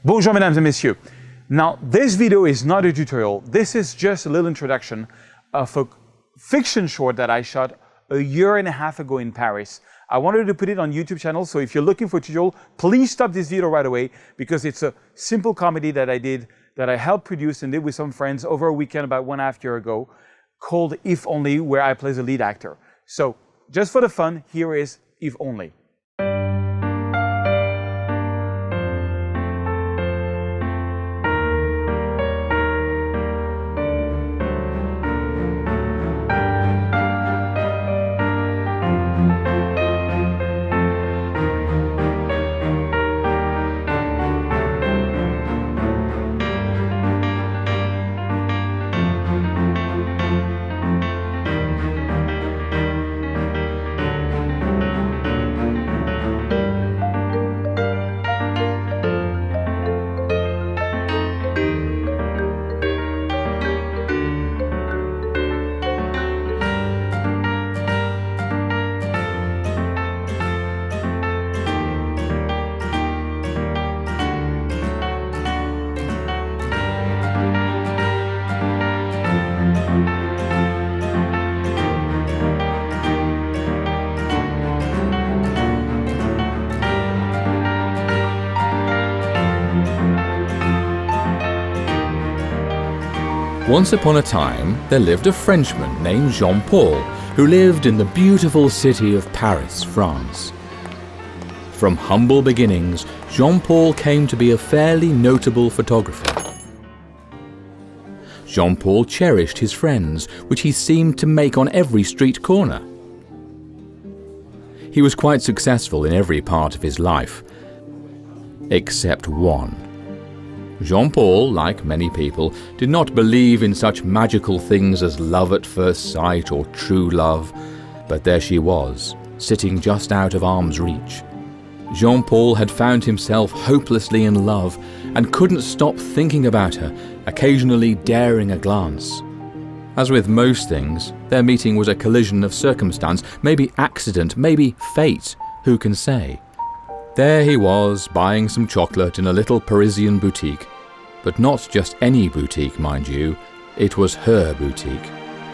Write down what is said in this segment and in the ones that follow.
Bonjour mesdames et messieurs. Now this video is not a tutorial, this is just a little introduction of a fiction short that I shot a year and a half ago in Paris. I wanted to put it on YouTube channel, so if you're looking for a tutorial, please stop this video right away because it's a simple comedy that I did, that I helped produce and did with some friends over a weekend about 1.5 years ago, called If Only, where I play the lead actor. So just for the fun, here is If Only. Once upon a time, there lived a Frenchman named Jean-Paul, who lived in the beautiful city of Paris, France. From humble beginnings, Jean-Paul came to be a fairly notable photographer. Jean-Paul cherished his friends, which he seemed to make on every street corner. He was quite successful in every part of his life, except one. Jean-Paul, like many people, did not believe in such magical things as love at first sight or true love, but there she was, sitting just out of arm's reach. Jean-Paul had found himself hopelessly in love and couldn't stop thinking about her, occasionally daring a glance. As with most things, their meeting was a collision of circumstance, maybe accident, maybe fate, who can say? There he was, buying some chocolate in a little Parisian boutique. But not just any boutique, mind you. It was her boutique.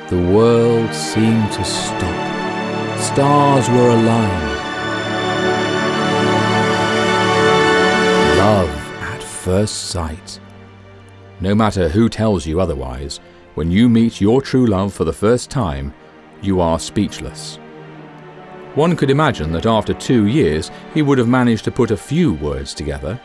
The world seemed to stop. Stars were aligned. Love at first sight. No matter who tells you otherwise, when you meet your true love for the first time, you are speechless. One could imagine that after 2 years he would have managed to put a few words together.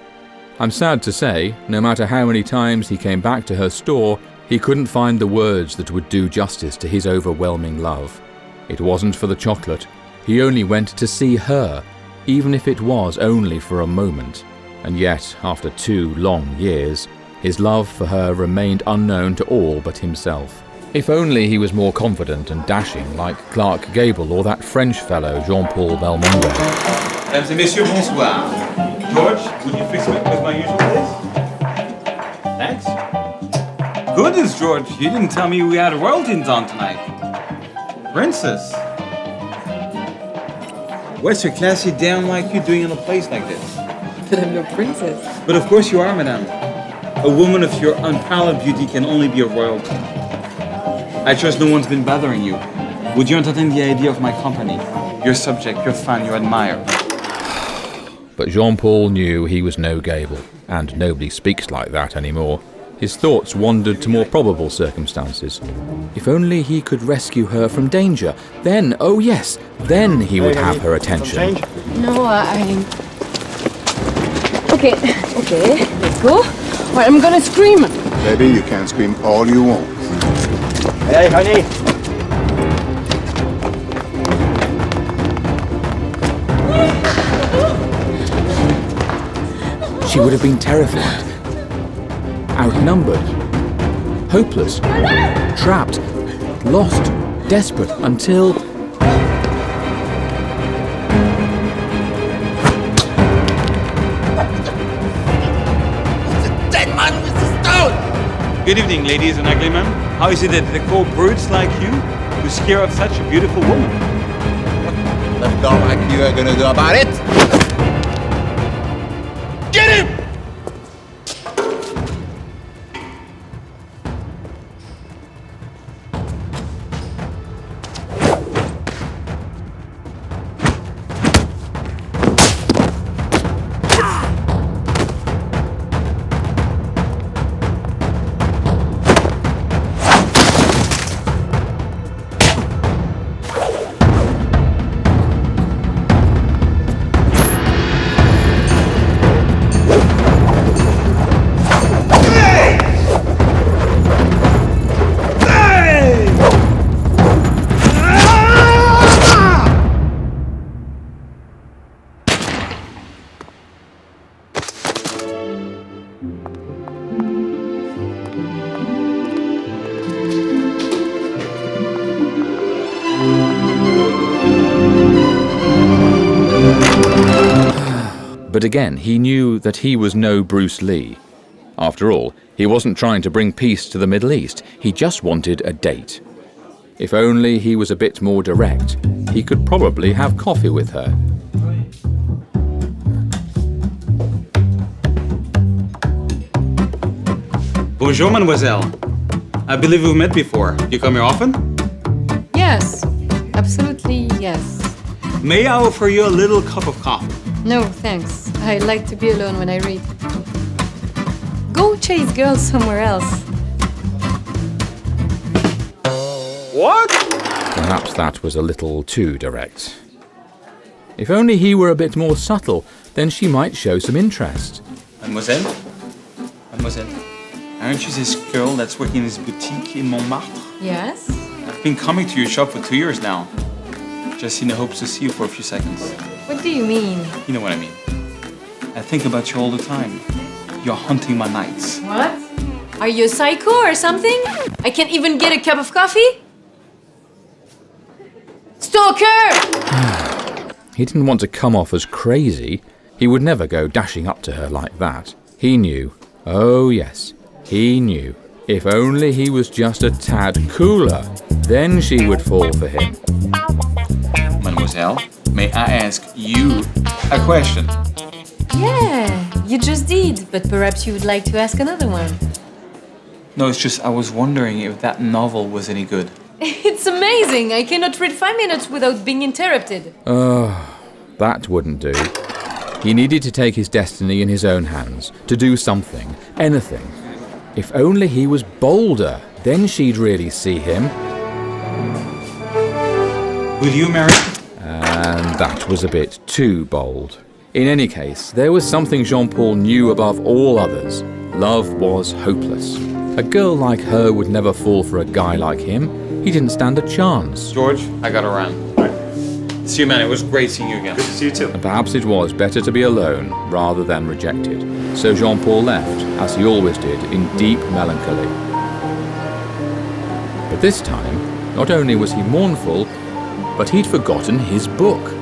I'm sad to say, no matter how many times he came back to her store, he couldn't find the words that would do justice to his overwhelming love. It wasn't for the chocolate. He only went to see her, even if it was only for a moment. And yet, after 2 long years, his love for her remained unknown to all but himself. If only he was more confident and dashing like Clark Gable or that French fellow Jean-Paul Belmondo. Mesdames et messieurs, bonsoir. George, would you fix me with my usual place? Thanks. Goodness, George, you didn't tell me we had royalty in town tonight. Princess. What's your classy dame like you doing in a place like this? But I'm your princess. But of course you are, madame. A woman of your unparalleled beauty can only be a royalty. I trust no one's been bothering you. Would you entertain the idea of my company? Your subject, your fan, you admire. But Jean-Paul knew he was no Gable, and nobody speaks like that anymore. His thoughts wandered to more probable circumstances. If only he could rescue her from danger, then, oh yes, then he would have her attention. No, Okay, let's go. Or I'm gonna scream. Baby, you can scream all you want. Hey, honey. She would have been terrified, outnumbered, hopeless, trapped, lost, desperate, until... Dead man with the stone! Good evening, ladies and ugly men. How is it that they call brutes like you to scare off such a beautiful woman? What the dog like you are gonna do about it? Get him! But again, he knew that he was no Bruce Lee. After all, he wasn't trying to bring peace to the Middle East, he just wanted a date. If only he was a bit more direct, he could probably have coffee with her. Bonjour, mademoiselle. I believe we've met before. You come here often? Yes, absolutely yes. May I offer you a little cup of coffee? No, thanks. I like to be alone when I read. Go chase girls somewhere else. What? Perhaps that was a little too direct. If only he were a bit more subtle, then she might show some interest. Mademoiselle? Mademoiselle, aren't you this girl that's working in this boutique in Montmartre? Yes? I've been coming to your shop for 2 years now. Just in the hopes to see you for a few seconds. What do you mean? You know what I mean. I think about you all the time. You're haunting my nights. What? Are you a psycho or something? I can't even get a cup of coffee? Stalker! He didn't want to come off as crazy. He would never go dashing up to her like that. He knew. Oh yes, he knew. If only he was just a tad cooler, then she would fall for him. Mademoiselle, may I ask you a question? Yeah, you just did, but perhaps you would like to ask another one. No, it's just I was wondering if that novel was any good. It's amazing! I cannot read 5 minutes without being interrupted. That wouldn't do. He needed to take his destiny in his own hands, to do something, anything. If only he was bolder, then she'd really see him. Will you marry? And that was a bit too bold. In any case, there was something Jean-Paul knew above all others. Love was hopeless. A girl like her would never fall for a guy like him. He didn't stand a chance. George, I gotta run. See you, man. It was great seeing you again. Good to see you too. And perhaps it was better to be alone rather than rejected. So Jean-Paul left, as he always did, in deep melancholy. But this time, not only was he mournful, but he'd forgotten his book.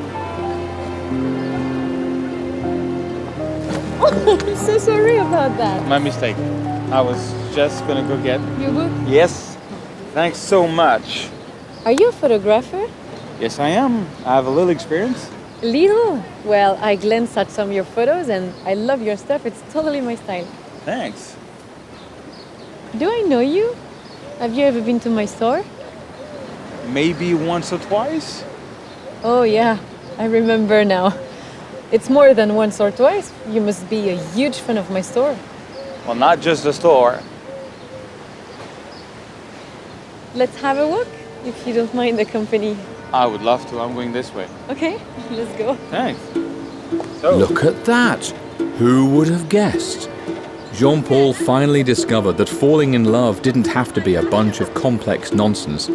I'm so sorry about that. My mistake. I was just gonna go get... Your book? Yes. Thanks so much. Are you a photographer? Yes, I am. I have a little experience. Little? Well, I glanced at some of your photos and I love your stuff. It's totally my style. Thanks. Do I know you? Have you ever been to my store? Maybe once or twice? Oh yeah, I remember now. It's more than once or twice. You must be a huge fan of my store. Well, not just the store. Let's have a walk, if you don't mind the company. I would love to. I'm going this way. Okay, let's go. Thanks. So, Look at that! Who would have guessed? Jean-Paul finally discovered that falling in love didn't have to be a bunch of complex nonsense.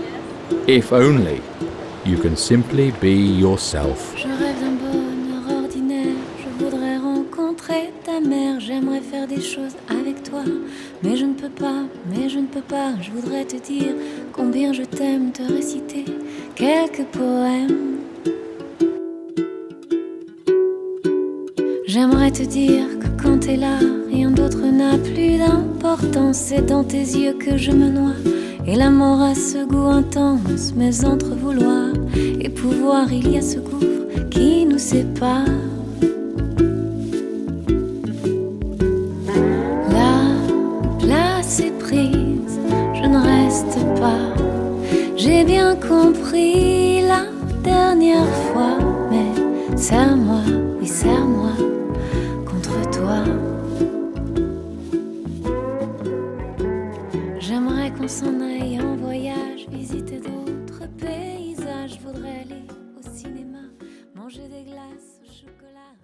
If only you can simply be yourself. Je rêve d'un bonheur ordinaire, je voudrais rencontrer ta mère, j'aimerais faire des choses avec toi, mais je ne peux pas, je voudrais te dire combien je t'aime, te réciter quelques poèmes. J'aimerais te dire que quand t'es là, rien d'autre n'a plus d'importance, c'est dans tes yeux que je me noie. Et l'amour a ce goût intense, mais entre vouloir et pouvoir, il y a ce gouffre qui nous sépare. La place est prise, je ne reste pas. J'ai bien compris la dernière fois, mais serre-moi, oui serre-moi contre toi. J'aimerais qu'on s'en aille en voyage, visiter d'autres paysages. Je voudrais aller au cinéma, manger des glaces au chocolat.